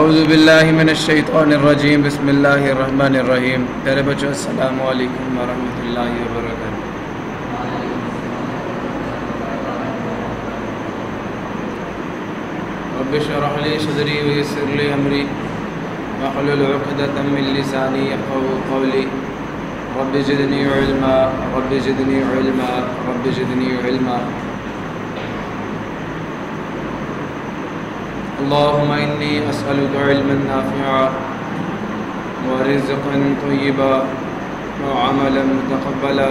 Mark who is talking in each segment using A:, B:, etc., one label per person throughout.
A: औज़ु बिल्लाहि मिनश्शैतानिर्रजीम बिस्मिल्लाहिर्रहमानिर्रहीम। प्यारे बच्चों, अस्सलामु अलैकुम वरहमतुल्लाहि वबरकातुहू। रब्बि इश्रह ली सदरी वयस्सिर ली अमरी वहलुल उक़दतम मिन लिसानी यफ़क़हू क़ौली। Rabbi ज़िदनी इल्मा rabbi ज़िदनी इल्मा rabbi ज़िदनी इल्मा। अल्लाहुम्मा इन्नी अस्अलुका इल्मन नाफ़िअ व रिज़्क़न तय्यिबा व अमलन मुतक़ब्बला।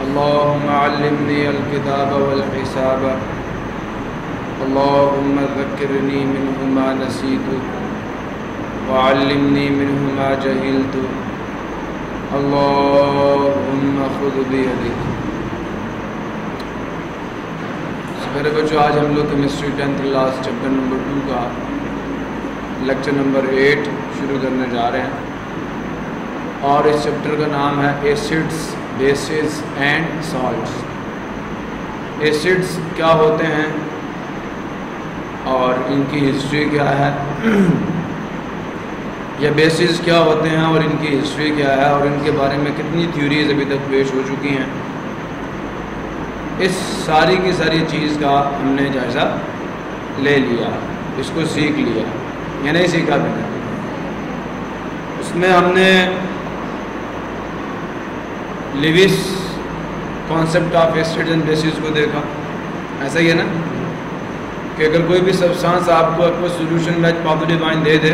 A: अल्लाहुम्मा अल्लिमनी अल-किताब वल हिसाब। अल्लाहुम्मा ज़क्किरनी मिन्हु मा नसीतु व अल्लिमनी मिन्हु मा जहिलतु। अल्लाहुम्मा ख़ुज़ बियदी। मेरे बच्चों, आज हम लोग chemistry 10th class chapter number 2 का लेक्चर नंबर 8 शुरू करने जा रहे हैं और इस चैप्टर का नाम है acids, basis and salts. Acids क्या होते हैं और इनकी हिस्ट्री क्या है, या बेसिस क्या होते हैं और इनकी हिस्ट्री क्या है, और इनके बारे में कितनी थ्योरीज अभी तक पेश हो चुकी हैं। इस सारी की सारी चीज़ का हमने जायज़ा ले लिया, इसको सीख लिया या नहीं सीखा मैंने। उसमें हमने Lewis concept of acids and bases को देखा। ऐसा ही है ना कि अगर कोई भी सब्सटेंस आपको एक्वस सॉल्यूशन में पॉजिटिव आयन दे दे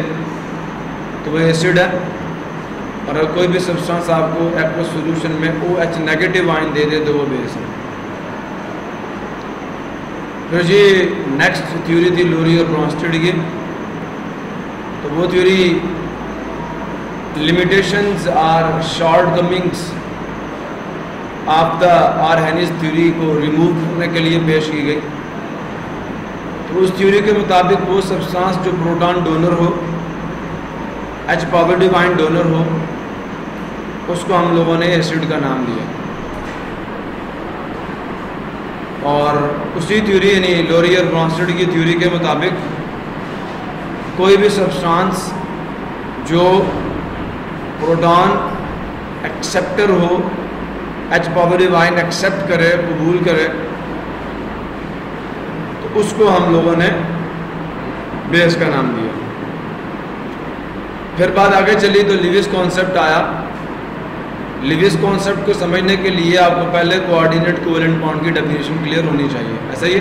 A: तो वो एसिड है, और अगर कोई भी सब्सटेंस आपको एक्वस सॉल्यूशन में OH नेगेटिव आयन दे दे तो वो बेस है। फिर जी नेक्स्ट थ्योरी थी लोरी और ब्रॉन्स्टेड की। तो वो theory limitations or shortcomings of the Arrhenius theory को रिमूव करने के लिए पेश की गई। तो उस थ्योरी के मुताबिक वो सब्सटेंस जो प्रोटॉन डोनर हो, H पॉजिटिव आयन डोनर हो, उसको हम लोगों ने एसिड का नाम दिया। और उसी थ्योरी यानी लोरी और ब्रॉन्स्टेड की थ्योरी के मुताबिक कोई भी सब्सटेंस जो प्रोटॉन एक्सेप्टर हो, H पॉजिटिव आयन एक्सेप्ट करे, कबूल करे, तो उसको हम लोगों ने बेस का नाम दिया। फिर बात आगे चली तो लिविस कॉन्सेप्ट आया। लिविस कॉन्सेप्ट को समझने के लिए आपको पहले कोऑर्डिनेट कोवेलेंट बॉन्ड की डेफिनेशन क्लियर होनी चाहिए। ऐसा ही है,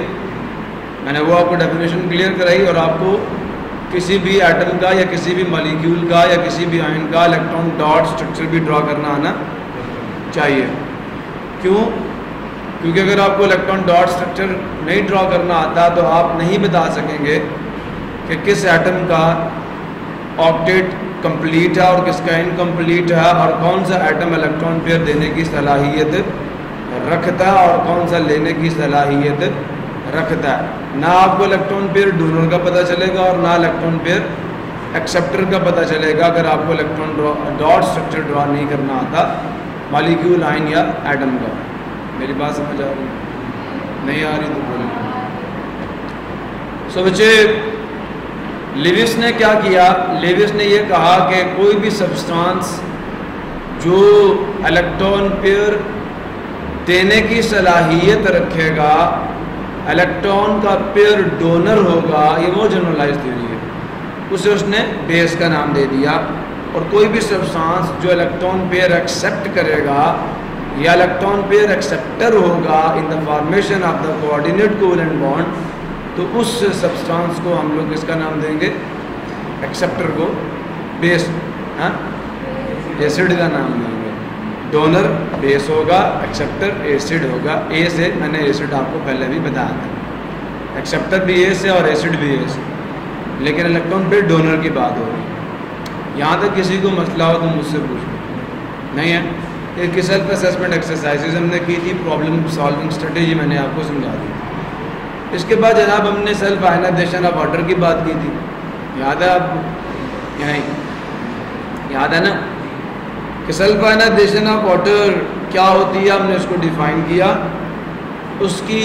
A: मैंने वो आपको डेफिनेशन क्लियर कराई, और आपको किसी भी एटम का या किसी भी मॉलिक्यूल का या किसी भी आयन का इलेक्ट्रॉन डॉट स्ट्रक्चर भी ड्रॉ करना आना चाहिए। क्यों? क्योंकि अगर आपको इलेक्ट्रॉन डॉट स्ट्रक्चर नहीं ड्रॉ करना आता तो आप नहीं बता सकेंगे कि किस एटम का ऑक्टेट कंप्लीट है और किसका इनकम्प्लीट है, और कौन सा एटम इलेक्ट्रॉन पेयर देने की सलाहियत रखता है और कौन सा लेने की सलाहियत रखता है। ना आपको इलेक्ट्रॉन पेयर डोनर का पता चलेगा और ना इलेक्ट्रॉन पेयर एक्सेप्टर का पता चलेगा अगर आपको इलेक्ट्रॉन डॉट स्ट्रक्चर ड्रॉ नहीं करना आता मॉलिक्यूल, आयन या एटम का। मेरी बात समझ आ रही? नहीं आ रही तो बोलिए। सो बच्चे, लिविस ने क्या किया? लिविस ने ये कहा कि कोई भी सब्सटेंस जो इलेक्ट्रॉन पेयर देने की सलाहियत रखेगा, इलेक्ट्रॉन का पेयर डोनर होगा, ये वो जनरलाइज थ्योरी है, उसे उसने बेस का नाम दे दिया। और कोई भी सब्सटेंस जो इलेक्ट्रॉन पेयर एक्सेप्ट करेगा या इलेक्ट्रॉन पेयर एक्सेप्टर होगा in the formation of the coordinate covalent bond, तो उस सब्सटेंस को हम लोग इसका नाम देंगे, एक्सेप्टर को बेस, हाँ, एसिड का नाम देंगे। डोनर बेस होगा, एक्सेप्टर एसिड होगा। ए से मैंने एसिड आपको पहले भी बताया था, एक्सेप्टर भी ए से और एसिड भी ए से, लेकिन इलेक्ट्रॉन पेयर डोनर की बात हो रही। यहाँ तक किसी को मसला हो तो मुझसे पूछ लो। नहीं है? एक सेल्फ असेसमेंट एक्सरसाइजेज हमने की थी, प्रॉब्लम सॉल्विंग स्ट्रेटेजी मैंने आपको समझा दी। इसके बाद जनाब हमने सेल्फ आयनाइजेशन ऑफ वाटर की बात की थी, याद है आपको? यहीं याद है ना कि सेल्फ आयनाइजेशन ऑफ वाटर क्या होती है, हमने उसको डिफाइन किया। उसकी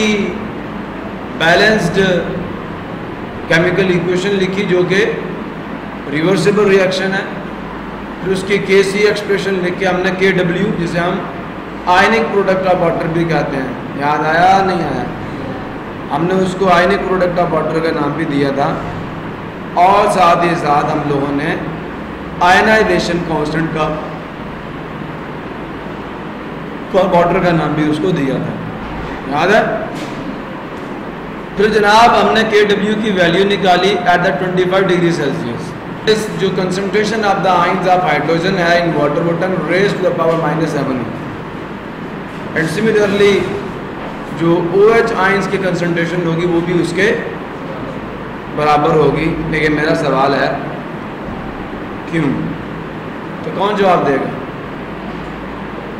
A: बैलेंस्ड केमिकल इक्वेशन लिखी जो कि रिवर्सिबल रिएक्शन है। फिर उसकी KC एक्सप्रेशन लिख के हमने KW, जिसे हम आयनिक प्रोडक्ट ऑफ वाटर भी कहते हैं, याद आया नहीं आया? हमने उसको आयनिक प्रोडक्ट ऑफ वाटर का नाम भी दिया था, और साथ ही साथ हम लोगों ने आयनाइजेशन कांस्टेंट का वाटर का नाम भी उसको दिया था, याद है? फिर जनाब हमने KW की वैल्यू निकाली एट द 25 डिग्री सेल्सियस। इस जो concentration of the ions of hydrogen है in water bottle raised to the power -7, and similarly जो OH आयंस की कंसंट्रेशन होगी वो भी उसके बराबर होगी। लेकिन मेरा सवाल है क्यों? तो कौन जवाब देगा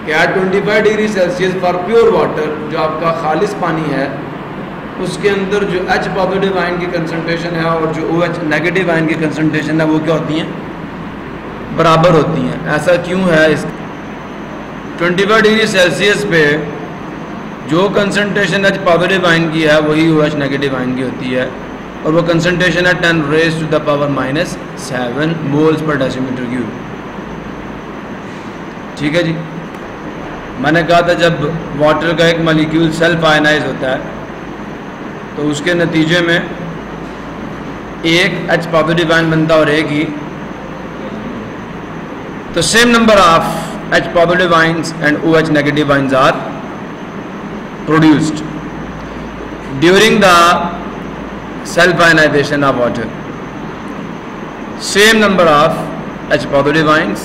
A: कि at 25 degree Celsius for pure water, जो आपका खालिस पानी है, उसके अंदर जो H पॉजिटिव आयन की कंसंट्रेशन है और जो OH नेगेटिव आयन की कंसंट्रेशन है वो क्या होती हैं? बराबर होती हैं। ऐसा क्यों है? इस 25 डिग्री सेल्सियस पे जो कंसंट्रेशन H पॉजिटिव आयन की है वही OH नेगेटिव आयन की होती है, और वो कंसंट्रेशन है 10 raise to the power -7 moles per decimetre cube. ठीक है जी। मैंने कहा था जब वाटर का एक मॉलिक्यूल सेल्फ आयनाइज होता है तो उसके नतीजे में एक H पॉजिटिव आयन बनता है और एक ही, तो same number of H positive ions and OH negative ions are produced during the self ionization of water. Same number of H positive ions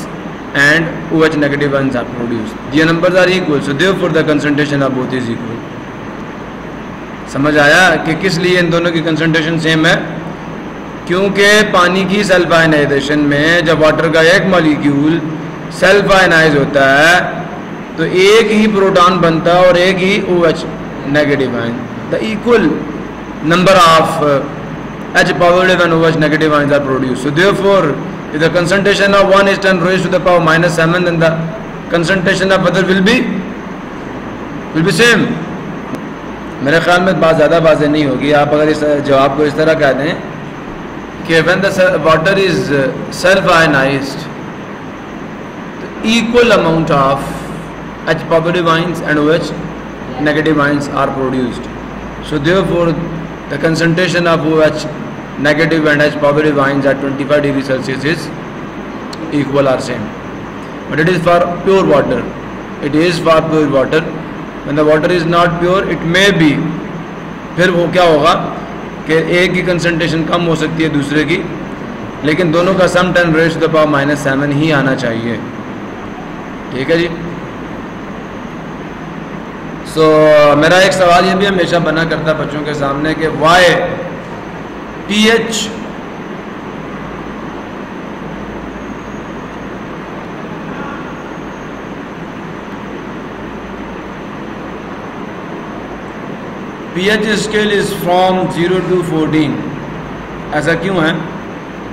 A: and OH negative ions are produced. Their numbers are equal, so therefore the concentration of both is equal. समझ आया कि किस लिए इन दोनों की concentration same है? क्योंकि पानी की सेल्फ आयनाइजेशन में जब वाटर का एक मॉलिक्यूल सेल्फ आयनाइज होता है तो एक ही प्रोटॉन बनता है और एक ही OH negative ion. The equal number of H positive and OH negative ions are produced. So therefore, if the concentration of one is 10 raised to the power -7, then the concentration of other will be same. मेरे ख्याल में बात ज़्यादा वाज़ेह नहीं होगी। आप अगर इस जवाब को इस तरह कह दें कि when the water is self ionized, the equal amount of H positive ions and OH negative ions are produced. So therefore the concentration of OH negative and H positive ions at 25 degree Celsius is equal or same. But it is for pure water. It is for pure water. When the water is not pure, it may be, फिर वो क्या होगा कि एक की concentration कम हो सकती है दूसरे की, लेकिन दोनों का सम 10 रेज़ टू द पावर -7 ही आना चाहिए। ठीक है जी। तो मेरा एक सवाल ये भी हमेशा बना करता बच्चों के सामने कि why pH scale is from 0 to 14, ऐसा क्यों है?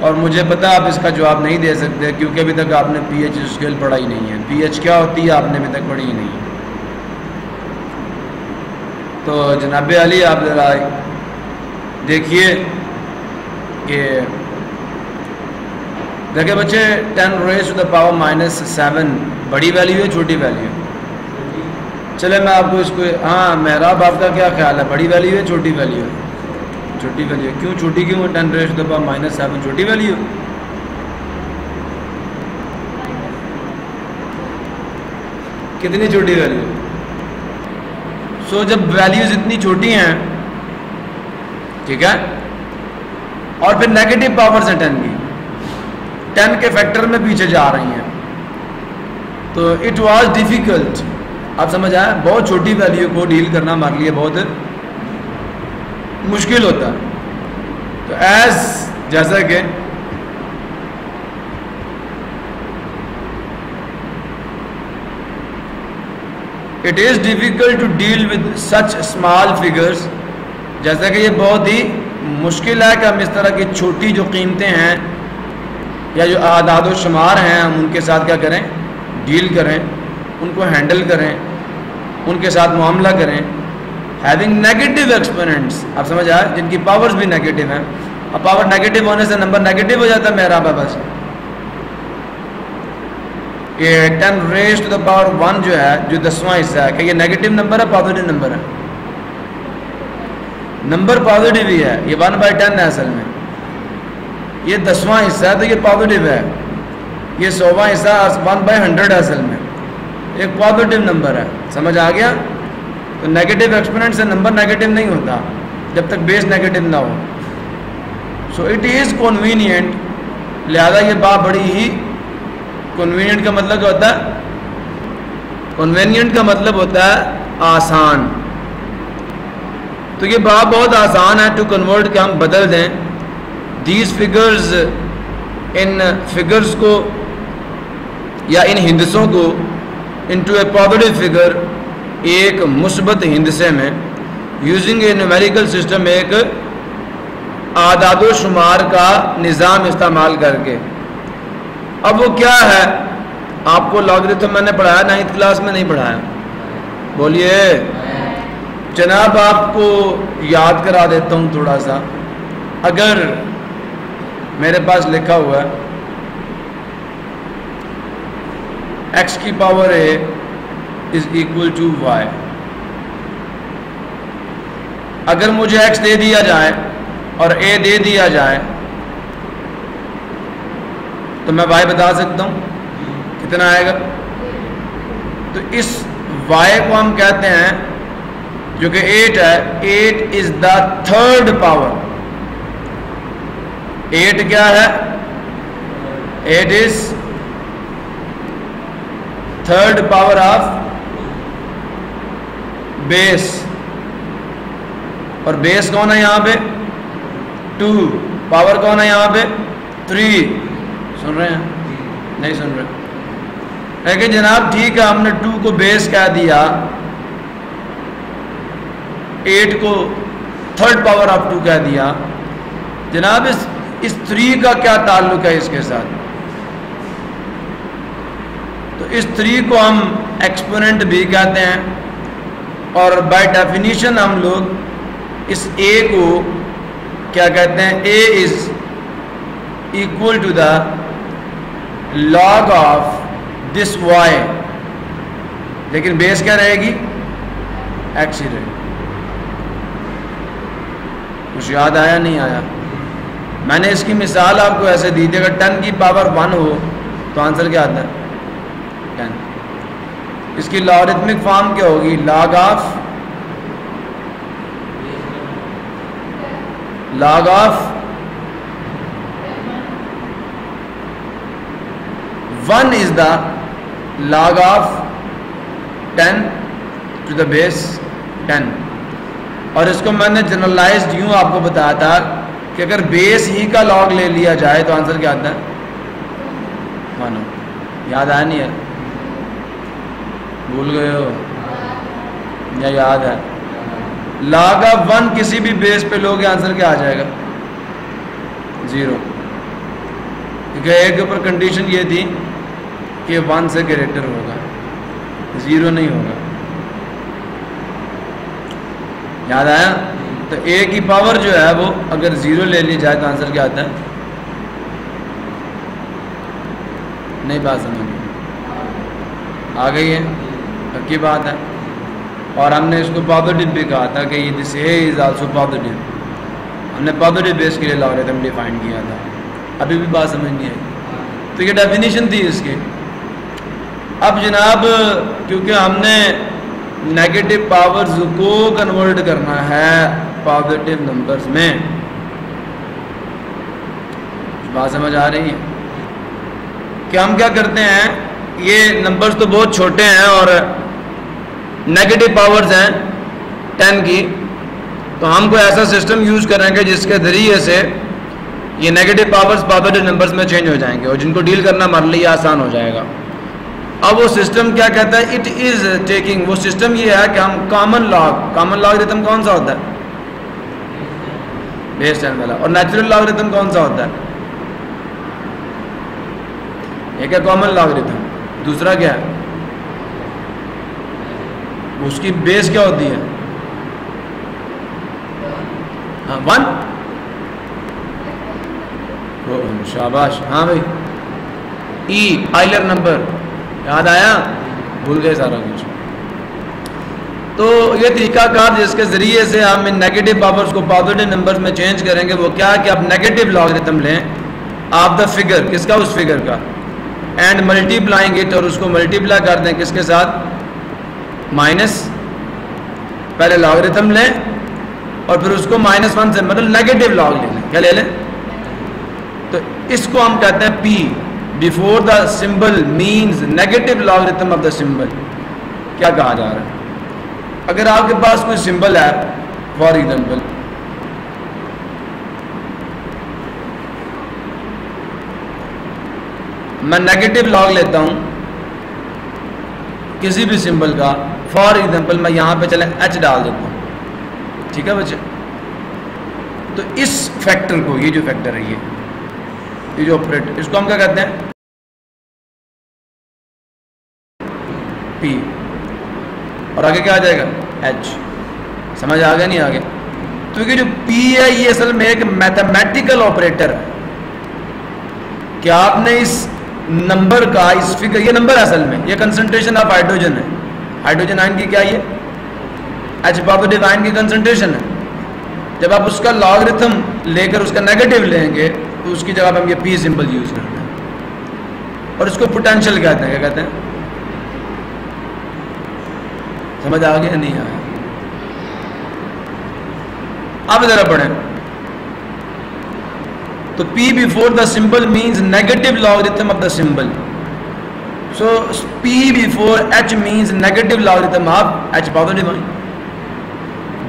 A: और मुझे पता आप इसका जवाब नहीं दे सकते क्योंकि अभी तक आपने pH स्केल पढ़ा ही नहीं है। pH क्या होती है आपने अभी तक पढ़ी ही नहीं है। तो जनाब अली आप ज़रा देखिए कि देखिए बच्चे 10 रेज़ टू द पावर -7 बड़ी वैल्यू है छोटी वैल्यू? चले मैं आपको इसको, हाँ मेहराब आपका क्या ख्याल है, बड़ी वैल्यू है छोटी वैल्यू है? छोटी वैल्यू है। क्यों छोटी क्यों है? 10 रेज़ टू द पावर -7 छोटी वैल्यू। कितनी छोटी वैल्यू? तो जब वैल्यूज इतनी छोटी हैं, ठीक है, और फिर नेगेटिव पावर्स हैं 10 की, 10 के फैक्टर में पीछे जा रही हैं, तो इट वाज डिफ़िकल्ट। आप समझ आया? बहुत छोटी वैल्यू को डील करना हमारे लिए बहुत मुश्किल होता है। तो जैसा कि it is difficult to deal with such small figures, जैसा कि ये बहुत ही मुश्किल है कि हम इस तरह की छोटी जो कीमतें हैं या जो आदाद शुमार हैं हम उनके साथ क्या करें, डील करें, उनको हैंडल करें, उनके साथ मामला करें। हैविंग नेगेटिव एक्सपोनेंट्स, आप समझ आए, जिनकी पावर्स भी नेगेटिव हैं, अब पावर नेगेटिव होने से नंबर नेगेटिव हो जाता है मेरा बस। ये 10 रेज़ टू द पावर 1 जो है, जो 10वां हिस्सा है, कि ये नेगेटिव नंबर है पॉजिटिव नंबर है? नंबर पॉजिटिव ही है, ये 1/10 है असल में। ये 10वां हिस्सा है तो ये पॉजिटिव है। ये 100वां हिस्सा 1/100 है असल में, एक पॉजिटिव नंबर है। समझ आ गया? तो नेगेटिव एक्सपोनेंट से नंबर नेगेटिव नहीं होता जब तक बेस नेगेटिव ना हो। सो इट इज़ कन्वीनियंट, लिहाजा ये बात बड़ी ही कन्वीनियंट का मतलब क्या होता है? कन्वीनियंट का मतलब होता है आसान। तो ये बात बहुत आसान है टू कन्वर्ट, कि हम बदल दें दीज फिगर्स, इन फिगर्स को या इन हिंदसों को इनटू ए पॉजिटिव फिगर, एक मुस्बत हिंदसे में, यूजिंग ए न्यूमेरिकल सिस्टम, एक आदादो शुमार का निज़ाम इस्तेमाल करके। अब वो क्या है? आपको लॉगरिथम मैंने पढ़ाया, 9th क्लास में नहीं पढ़ाया? बोलिए जनाब, आपको याद करा देता हूँ थोड़ा सा। अगर मेरे पास लिखा हुआ है x की power a is equal to y, अगर मुझे x दे दिया जाए और a दे दिया जाए तो मैं y बता सकता हूँ कितना आएगा। तो इस y को हम कहते हैं, जो कि 8 है, 8 इज द थर्ड पावर। 8 क्या है? 8 is third power of base, और बेस कौन है यहाँ पे? 2। पावर कौन है यहाँ पे? 3। सुन रहे हैं? नहीं सुन रहे? लेकिन जनाब ठीक है, हमने 2 को बेस कह दिया, 8 को थर्ड पावर ऑफ 2 कह दिया। जनाब इस 3 का क्या ताल्लुक है इसके साथ? तो इस 3 को हम एक्सपोनेंट भी कहते हैं, और बाय डेफिनेशन हम लोग इस a को क्या कहते हैं? a is equal to the log of this y, लेकिन बेस क्या रहेगी? x ही रहेगी। कुछ याद आया नहीं आया? मैंने इसकी मिसाल आपको ऐसे दी थी, अगर 10 की पावर 1 हो तो आंसर क्या आता है? 10। इसकी लॉगरिथमिक फॉर्म क्या होगी? Log of 1 is the log of 10 to the base 10। और इसको मैंने जनरलाइज्ड यूँ आपको बताया था कि अगर बेस ही का लॉग ले लिया जाए तो आंसर क्या आता है? 1। याद आया नहीं है? भूल गए हो या याद है? log ऑफ 1 किसी भी बेस पे लोगे आंसर क्या आ जाएगा? 0। क्योंकि एक के ऊपर कंडीशन ये थी कि 1 से ग्रेटर होगा, 0 नहीं होगा। याद आया? तो a की पावर जो है वो अगर 0 ले ली जाए तो आंसर क्या आता है? नहीं बात समझ आ गई है? पक्की बात है। और हमने इसको पॉजिटिव भी कहा था कि this a is also positive. हमने पॉजिटिव बेस के लिए लॉगरिथम डिफाइन किया था। अभी भी बात समझ नहीं आई? तो ये डेफिनेशन थी इसकी। अब जनाब क्योंकि हमने नेगेटिव पावर्स को कन्वर्ट करना है पॉजिटिव नंबर्स में, बात समझ आ रही है? कि हम क्या करते हैं, ये नंबर्स तो बहुत छोटे हैं और नेगेटिव पावर्स हैं 10 की, तो हम कोई ऐसा सिस्टम यूज़ करेंगे जिसके ज़रिए से ये नेगेटिव पावर्स पॉजिटिव नंबर्स में चेंज हो जाएंगे और जिनको डील करना हमारे लिए आसान हो जाएगा। अब वो सिस्टम क्या कहता है? इट इज़ टेकिंग, वो सिस्टम ये है कि हम कॉमन लॉगरिथम कौन सा होता है? बेस 10 वाला। और नेचुरल लॉगरिथम कौन सा होता है? एक है कॉमन लॉगरिथम, दूसरा क्या है? उसकी बेस क्या होती है? 1। शाबाश। हाँ भाई, ई आइलर नंबर याद आया, भूल गए सारा कुछ। तो ये तरीकाकार जिसके ज़रिए से हम इन नेगेटिव पावर्स को पॉजिटिव नंबर्स में चेंज करेंगे वो क्या है कि आप नेगेटिव लॉगरिथम लें आप द फिगर, किसका, उस फिगर का, एंड मल्टीप्लाइंग इट, और उसको मल्टीप्लाई कर दें किसके साथ, माइनस, पहले लॉगरिथम लें और फिर उसको -1 से मतलब नेगेटिव लॉग ले लें। क्या ले लें? तो इसको हम कहते हैं P, before the symbol means negative logarithm of the symbol. क्या कहा जा रहा है? अगर आपके पास कोई सिंबल है, फॉर एग्जाम्पल मैं नेगेटिव लॉग लेता हूं किसी भी सिंबल का, फॉर एग्जाम्पल मैं यहां पे चले h डाल देता हूं, ठीक है बच्चे। तो इस फैक्टर को, ये जो फैक्टर है ये जो ऑपरेटर, इसको हम क्या कहते हैं, P, और आगे क्या आ जाएगा, H। समझ आ गया नहीं आगे? तो ये जो P है ये असल में एक मैथमेटिकल ऑपरेटर है कि आपने इस नंबर का, इस फिगर, ये नंबर है असल में, ये कंसंट्रेशन ऑफ हाइड्रोजन है, हाइड्रोजन आयन की क्या ये H पॉजिटिव आयन की कंसंट्रेशन है। जब आप उसका लॉगरिथम लेकर उसका नेगेटिव लेंगे तो उसकी जगह हम ये P सिंबल यूज करते हैं और इसको पोटेंशियल कहते हैं। क्या कहते हैं? समझ आ गया नहीं आया? अब जरा पढ़ें। तो P before the symbol means negative logarithm of the symbol, so P before H means negative logarithm of H positive ion,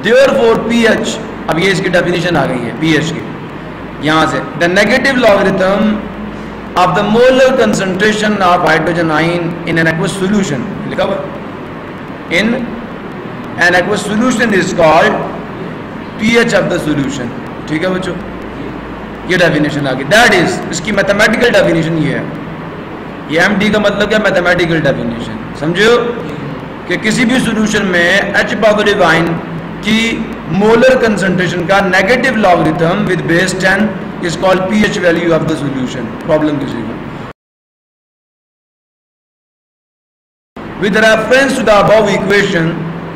A: therefore PH, अब ये इसकी डेफिनेशन आ गई है PH की, यहां से the negative logarithm of the molar concentration of hydrogen ion in an aqueous solution, लिखा हुआ in an aqueous solution is called pH of the solution। ठीक है बच्चों, ये डेफिनेशन आ गई। दैट इज, इसकी मैथमेटिकल डेफिनेशन ये है, ये MD का मतलब क्या, मैथमेटिकल डेफिनेशन, समझो कि किसी भी सॉल्यूशन में H पॉजिटिव आयन की मोलर कंसंट्रेशन का negative logarithm with base 10 is called pH value of the solution. Problem किसी को with reference to the above equation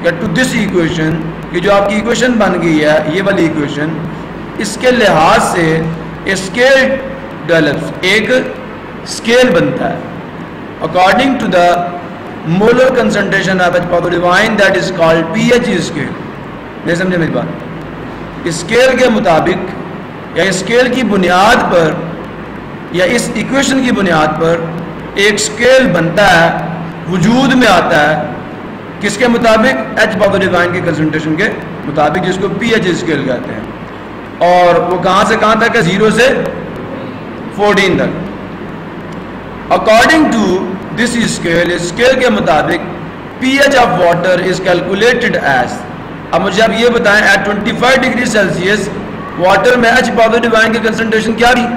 A: या to this equation, ये जो आपकी इक्वेशन बन गई है, ये वाली इक्वेशन, इसके लिहाज से स्केल डेवलप्स, एक स्केल बनता है according to the molar concentration of H positive ion, that is called pH scale. नहीं समझे मेरी बात? स्केल के मुताबिक या स्केल की बुनियाद पर या इस इक्वेशन की बुनियाद पर एक स्केल बनता है, वजूद में आता है, किसके मुताबिक, H पॉजिटिव आयन की कंसंट्रेशन के मुताबिक, जिसको pH स्केल कहते हैं। और वो कहां से कहां तक है, 0 से 14 तक। According to this scale, scale के मुताबिक pH of water is calculated as, अब मुझे आप ये बताएं, एट 25 डिग्री सेल्सियस वाटर में H पॉजिटिव आयन की कंसंट्रेशन क्या थी,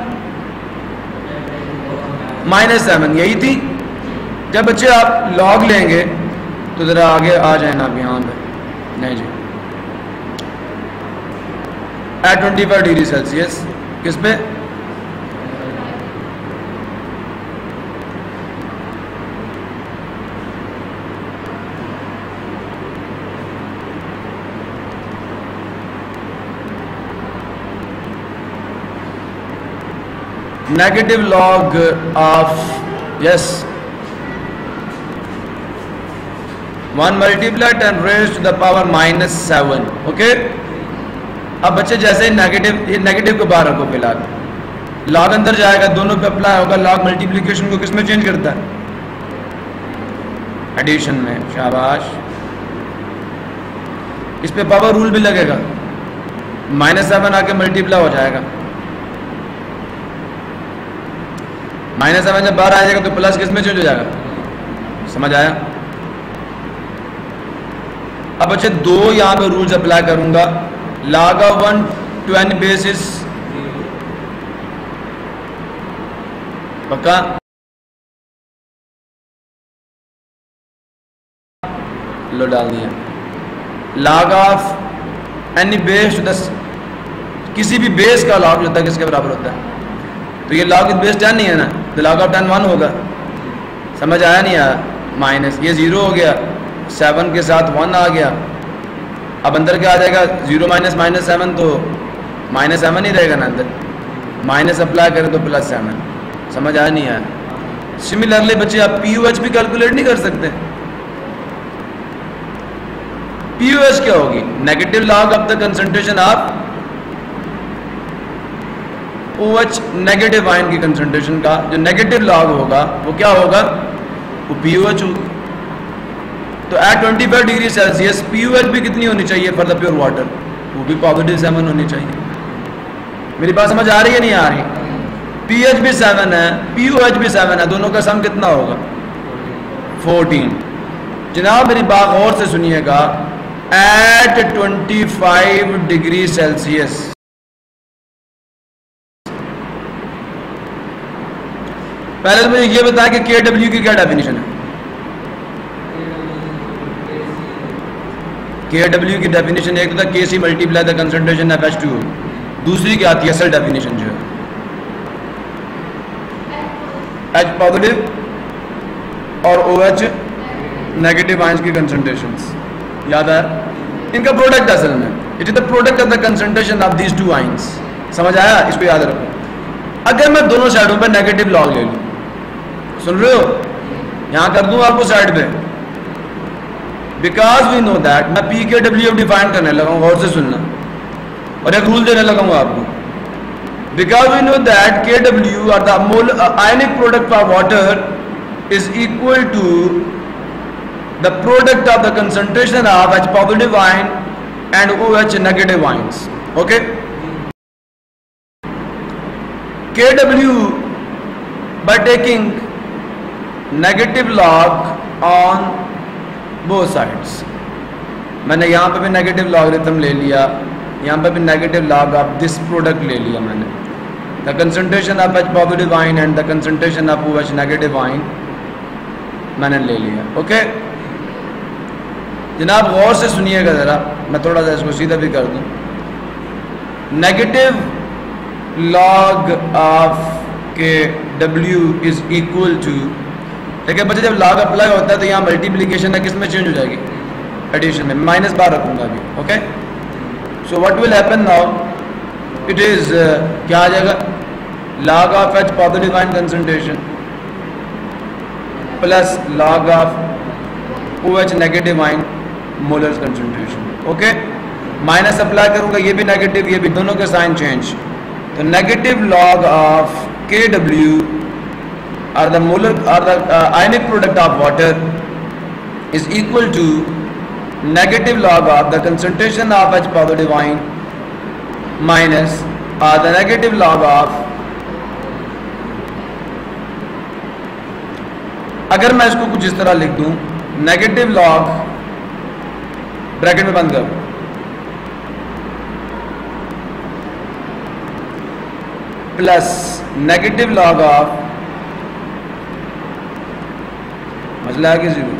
A: -7, यही थी। जब बच्चे आप लॉग लेंगे तो जरा आगे आ जाए ना, आप यहाँ पे नहीं जी, एट 25 डिग्री सेल्सियस किस पे, negative log of, yes, 1 multiply 10 raised to the power -7। Okay, अब बच्चे जैसे ही नेगेटिव, ये नेगेटिव को बाहर रखो फिलहाल, लॉग अंदर जाएगा, दोनों पे अप्लाई होगा। लॉग मल्टीप्लिकेशन को किस में चेंज करता है, एडिशन में। शाबाश, इस पे पावर रूल भी लगेगा, -7 आके मल्टीप्लाई हो जाएगा, -7 जब बाहर आ जाएगा तो प्लस किस में चेंज हो जाएगा। समझ आया? अब बच्चे दो यहाँ पे रूल्स अप्लाई करूंगा, log of 1 to n basis, पक्का, लो डाल दिया, log of n base to 10, किसी भी बेस का log होता है किसके बराबर होता है, तो ये log विद बेस 10 नहीं है ना, तो log ऑफ 10 1 होगा। समझ आया नहीं आया? माइनस ये 0 हो गया, 7 के साथ 1 आ गया। अब अंदर क्या आ जाएगा? 0 माइनस माइनस 7, तो माइनस 7 ही रहेगा ना अंदर। माइनस अप्लाई करें तो प्लस 7। समझ आया नहीं आया? सिमिलरली बच्चे आप पीयूएच भी कैलकुलेट नहीं कर सकते। पीयूएच क्या होगी? Negative log of the concentration of OH negative ion की कंसंट्रेशन का जो नेगेटिव लॉग होगा वो क्या होगा? वो पीयूएच होगी। तो एट 25 डिग्री सेल्सियस पीयूएच भी कितनी होनी चाहिए फॉर द प्योर वाटर? वो भी पॉजिटिव 7 होनी चाहिए। मेरी बात समझ आ रही है नहीं आ रही? पीएच भी 7 है, पीयूएच भी 7 है, दोनों का सम कितना होगा? 14। जनाब मेरी बात और से सुनिएगा, एट 25 डिग्री सेल्सियस पहले तो मुझे ये बताया कि KW की क्या डेफिनेशन है? KW की डेफिनेशन एक था Kc multiply the concentration of H2O, दूसरी क्या आती है असल डेफिनेशन जो है H पॉजिटिव और OH नेगेटिव आयंस की कंसंट्रेशंस। याद है? इनका प्रोडक्ट असल में it is the product of the concentration of these two ions. समझ आया? इसको याद रखो। अगर मैं दोनों साइडों पर नेगेटिव लॉग ले लूं, सुन रहे हो? यहां कर दूं आपको साइड पे, बिकॉज वी नो दैट मैं PKW डिफाइन करने लगा हूं, और से सुनना, और एक रूल देने लगा हूं आपको। Because we know that KW और the mole ionic product of water is equal to the product of the concentration of H positive ion and OH negative ions. Okay, KW by taking negative log on both sides. मैंने यहाँ पे भी negative logarithm ले लिया, यहाँ पे भी negative log of this product ले लिया मैंने। The concentration of H positive ion and the concentration of OH negative ion मैंने ले लिया। ओके जनाब गौर से सुनिएगा ज़रा, मैं थोड़ा सा इसको सीधा भी कर दूँ। Negative log of KW is equal to, देखिए बच्चे जब लॉग अप्लाई होता है तो यहाँ मल्टीप्लिकेशन है किस में चेंज हो जाएगी? एडिशन में। माइनस बार रखूंगा अभी। Okay, so what will happen now? It is क्या आ जाएगा? Log of H positive ion concentration plus log of OH negative ion molar concentration. Okay, minus apply करूंगा, ये भी नेगेटिव, ये भी, दोनों के साइन चेंज। तो negative log of KW or the molar or the ionic product of water is equal to negative log of the concentration of H positive ion minus the negative log of, अगर मैं इसको कुछ इस तरह लिख दूं, negative log bracket में बंद कर, प्लस नेगेटिव लॉग ऑफ, मसला है कि 0।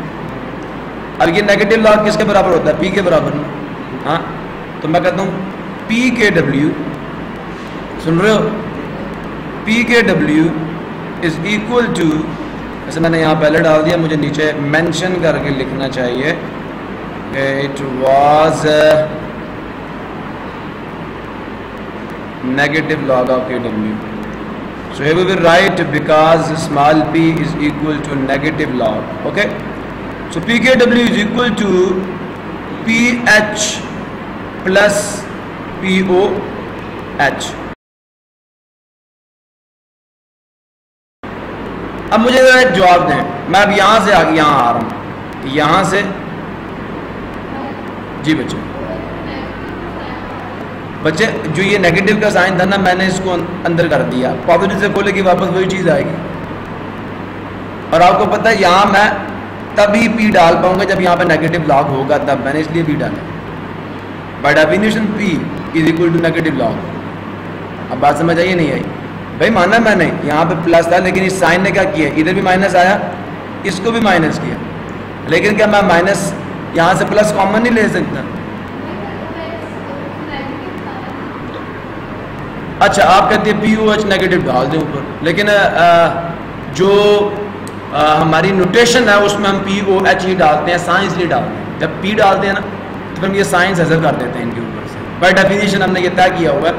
A: अब ये नेगेटिव लॉग किसके बराबर होता है? P के बराबर ना। हाँ, तो मैं कहता हूँ PKW, सुन रहे हो? PKW इज इक्वल टू, ऐसे मैंने यहाँ पहले डाल दिया, मुझे नीचे मेंशन करके लिखना चाहिए, it was negative log of KW। So here we will write because small p is equal to negative log. Okay, so PKW is equal to PH plus POH। अब मुझे एक जवाब दें, मैं अब यहाँ से आगे यहाँ आ रहा हूँ, यहाँ से जी बच्चे जो ये नेगेटिव का साइन था ना, मैंने इसको अंदर कर दिया, पॉजिटिव से खोले कि वापस वही चीज़ आएगी। और आपको पता है यहाँ मैं तभी P डाल पाऊंगा जब यहाँ पे नेगेटिव लॉग होगा, तब मैंने इसलिए P डाला। By definition P is equal to negative log. अब बात समझ आई नहीं आई? भाई माना मैंने यहाँ पे प्लस था, लेकिन इस साइन ने क्या किया? इधर भी माइनस आया, इसको भी माइनस किया, लेकिन क्या मैं माइनस यहाँ से प्लस कॉमन नहीं ले सकता? अच्छा, आप कहते हैं POH नेगेटिव डाल दें ऊपर, लेकिन जो हमारी नोटेशन है उसमें हम POH ही डालते हैं, साइंस नहीं डालते हैं। जब P डालते हैं ना तो फिर हम ये साइंस हज़र कर देते हैं इनके ऊपर से। बाय डेफिनेशन हमने ये तय किया हुआ है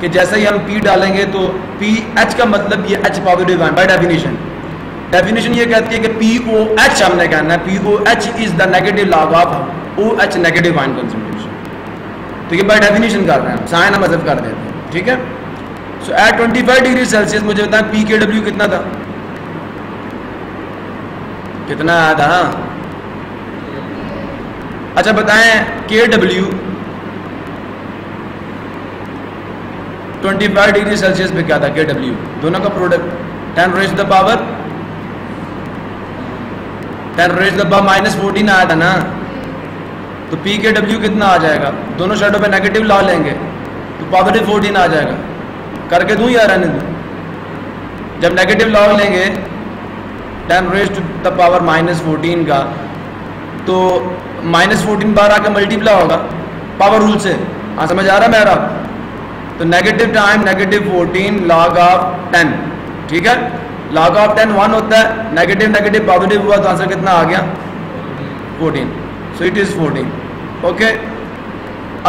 A: कि जैसे ही हम P डालेंगे तो PH का मतलब ये H positive ion. By definition ये कहती है कि POH हमने कहना है, POH is the negative log of OH negative ion concentration. तो ये बाय डेफिनेशन कर रहे हैं, साइन हम हज़फ कर देते हैं, ठीक है। सो एट 25 डिग्री सेल्सियस मुझे बताएं pKw कितना था, कितना आया था? अच्छा बताएं KW 25 डिग्री सेल्सियस पे क्या था KW, दोनों का प्रोडक्ट 10 रेज़ द पावर -14 आया था ना। तो pKw कितना आ जाएगा, दोनों साइडों पे नेगेटिव ला लेंगे तो पॉजिटिव 14 आ जाएगा। करके दूं या रहने दूं? जब नेगेटिव लॉग लेंगे 10 रेज़ टू द पावर -14 का तो -14 बार आके मल्टीप्लाई होगा पावर रूल से। हाँ समझ आ रहा मेरा? तो नेगेटिव टाइम -14 लॉग ऑफ 10, ठीक है। लॉग ऑफ 10 1 होता है, नेगेटिव नेगेटिव पॉजिटिव हुआ तो आंसर कितना आ गया 14। So it is 14, okay.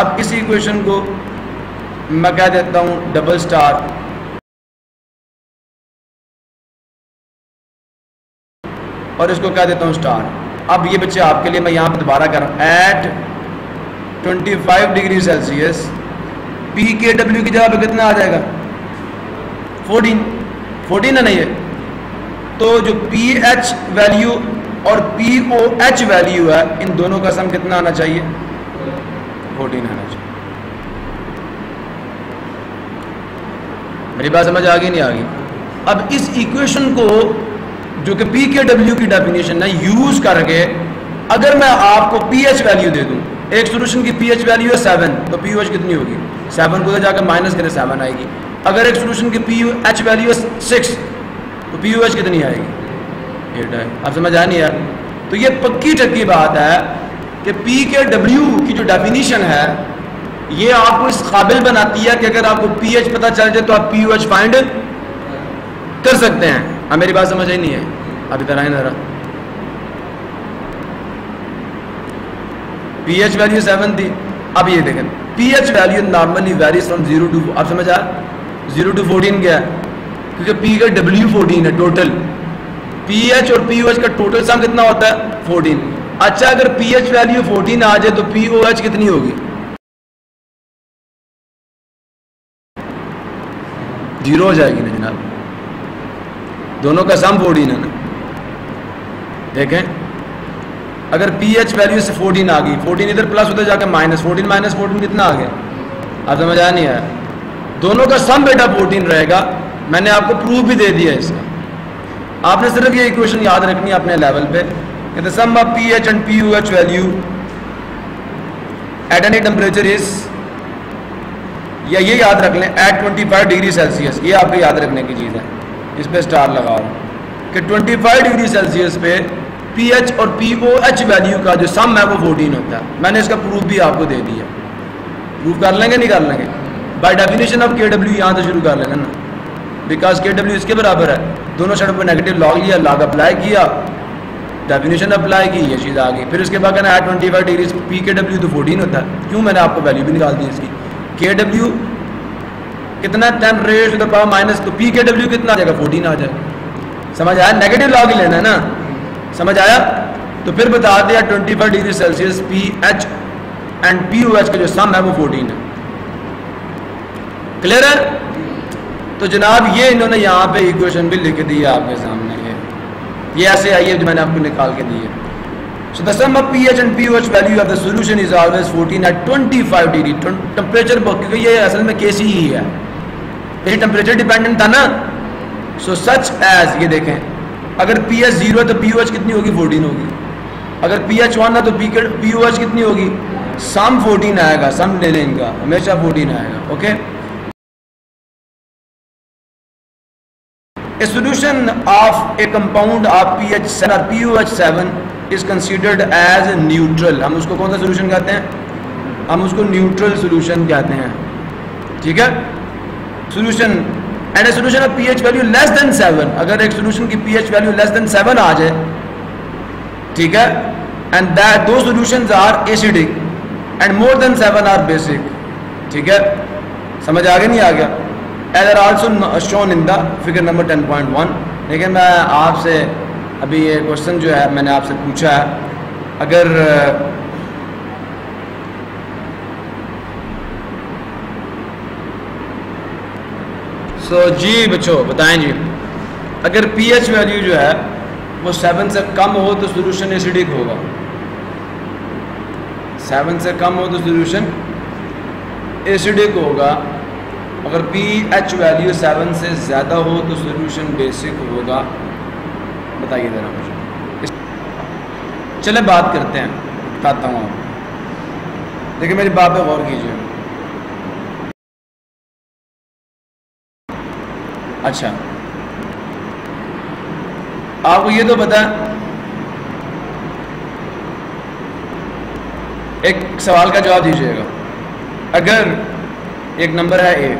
A: अब इसी इक्वेशन को मैं कह देता हूँ डबल स्टार, और इसको कह देता हूँ स्टार। अब ये बच्चे आपके लिए मैं यहाँ पर दोबारा कर रहा हूँ, एट 25 डिग्री सेल्सियस pKw की जगह पे कितना आ जाएगा 14 है ना ये। तो जो pH वैल्यू और POH वैल्यू है इन दोनों का सम कितना आना चाहिए 14 आना चाहिए। मेरी बात समझ आ गई नहीं आ गई? अब इस इक्वेशन को जो कि pKw की डेफिनेशन है यूज करके अगर मैं आपको pH वैल्यू दे दूं, एक सॉल्यूशन की pH वैल्यू है 7 तो POH कितनी होगी 7 को जाकर माइनस करें 7 आएगी। अगर एक सॉल्यूशन की pH वैल्यू है 6 तो POH कितनी आएगी 8 है। आप समझ आ नहीं यार? तो ये पक्की टक्की बात है कि pKw की जो डेफिनेशन है ये आपको इस काबिल बनाती है कि अगर आपको pH पता चल जाए तो आप POH फाइंड कर सकते हैं। अब मेरी बात समझ आई नहीं है? अभी तरह ही जरा pH वैल्यू 7 थी। अब ये देखें pH value normally varies from 0 to, आप समझ आ 0 टू 14 क्या है, क्योंकि pKw 14 है टोटल, pH और POH का टोटल सम कितना होता है 14। अच्छा अगर pH वैल्यू 14 आ जाए तो POH कितनी होगी 0 हो जाएगी ना जनाब, दोनों का सम 14 है ना। देखें अगर pH वैल्यू से 14 आ गई, 14 इधर प्लस होता जाकर -14 -14 कितना आ गया, आप समझ आ नहीं आया? दोनों का सम बेटा 14 रहेगा। मैंने आपको प्रूफ भी दे दिया इसका, आपने सिर्फ ये इक्वेशन याद रखनी है अपने लेवल पे कि the sum of pH and POH value at any temperature is, या ये याद रख लें एट 25 डिग्री सेल्सियस, ये आपको याद रखने की चीज़ है, इस पर स्टार लगा रहा कि 25 डिग्री सेल्सियस पे pH और POH वैल्यू का जो सम है वो 14 होता है। मैंने इसका प्रूफ भी आपको दे दिया, प्रूफ कर लेंगे नहीं कर लेंगे? बाय डेफिनेशन अब KW यहाँ से शुरू कर लेंगे ना, बिकॉज KW इसके बराबर है, दोनों साइड पर नेगेटिव लॉग लिया, लॉग अप्लाई किया, डेफिनेशन अप्लाई की, ये चीज़ आ गई। फिर उसके बाद कहना एट 25 डिग्री pKw तो 14 होता है। क्यों? मैंने आपको वैल्यू भी निकाल दी इसकी। KW कितना 10 raise to the power minus, तो pKw कितना आ जाएगा 14 आ जाएगा। समझ आया? नेगेटिव लॉग ही लेना है ना, समझ आया? तो फिर बता दिया 25 degree Celsius pH and POH का जो सम है वो 14 है। क्लियर है? तो जनाब ये इन्होंने यहाँ पे इक्वेशन भी लिख दी है आपके सामने, ये ऐसे आई है जो मैंने आपको निकाल के दी है। So the sum of pH and POH value of the solution is always 14 at 25 degree temperature, क्योंकि ये असल में केसी ही है, ये टेम्परेचर डिपेंडेंट था ना। सो सच एज, ये देखें अगर pH 0 है तो POH कितनी होगी 14 होगी, अगर pH 1 है तो POH कितनी होगी, सम 14 आएगा, सम ले लें इनका, हमेशा 14 आएगा। Okay, A solution of a compound of pH 7 or POH 7 is considered as neutral। हम उसको कौन सा सोल्यूशन कहते हैं? हम उसको न्यूट्रल सोल्यूशन कहते हैं, ठीक है। Solution and a solution of pH value less than 7, अगर एक सोल्यूशन की पीएच वैल्यू लेस देन 7 आ जाए, ठीक है, एंड दैट दो solutions are acidic and more than 7 are basic, ठीक है, समझ आ गया नहीं आ गया? As are also shown in the figure number 10.1। लेकिन मैं आपसे अभी ये क्वेश्चन जो है मैंने आपसे पूछा है, अगर जी बच्चों बताएं जी, अगर पीएच वैल्यू जो है वो 7 से कम हो तो सॉल्यूशन एसिडिक होगा, 7 से कम हो तो सॉल्यूशन एसिडिक होगा, अगर पीएच वैल्यू 7 से ज़्यादा हो तो सॉल्यूशन बेसिक होगा। बताइए ज़रा मुझे। चले बात करते हैं, बताता हूँ आपको, देखिए मेरी बात पे गौर कीजिए। अच्छा, आपको ये तो पता है, एक सवाल का जवाब दीजिएगा। अगर एक नंबर है ए,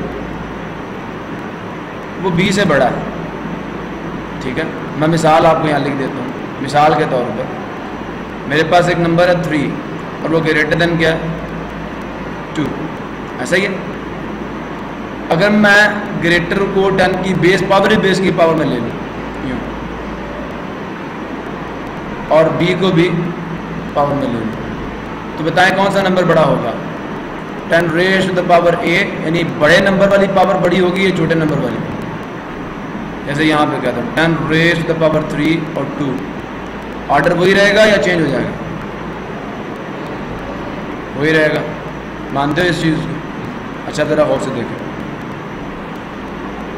A: वो बी से बड़ा है, ठीक है, मैं मिसाल आपको यहाँ लिख देता हूँ। मिसाल के तौर पर मेरे पास एक नंबर है 3 और वो ग्रेटर देन क्या है 2, ऐसा ही है। अगर मैं ग्रेटर को 10 की बेस की पावर में ले लूँ यूँ, और बी को भी पावर में ले लूँ, तो बताएं कौन सा नंबर बड़ा होगा? 10 रेज़ टू द पावर ए, यानी बड़े नंबर वाली पावर बड़ी होगी या छोटे नंबर वाली? जैसे यहाँ पे कहता हूँ 10 रेज़ टू द पावर 3 और 2, ऑर्डर वही रहेगा या चेंज हो जाएगा? वही रहेगा। मानते हो इस चीज़ को? अच्छा ज़रा गौर से देखें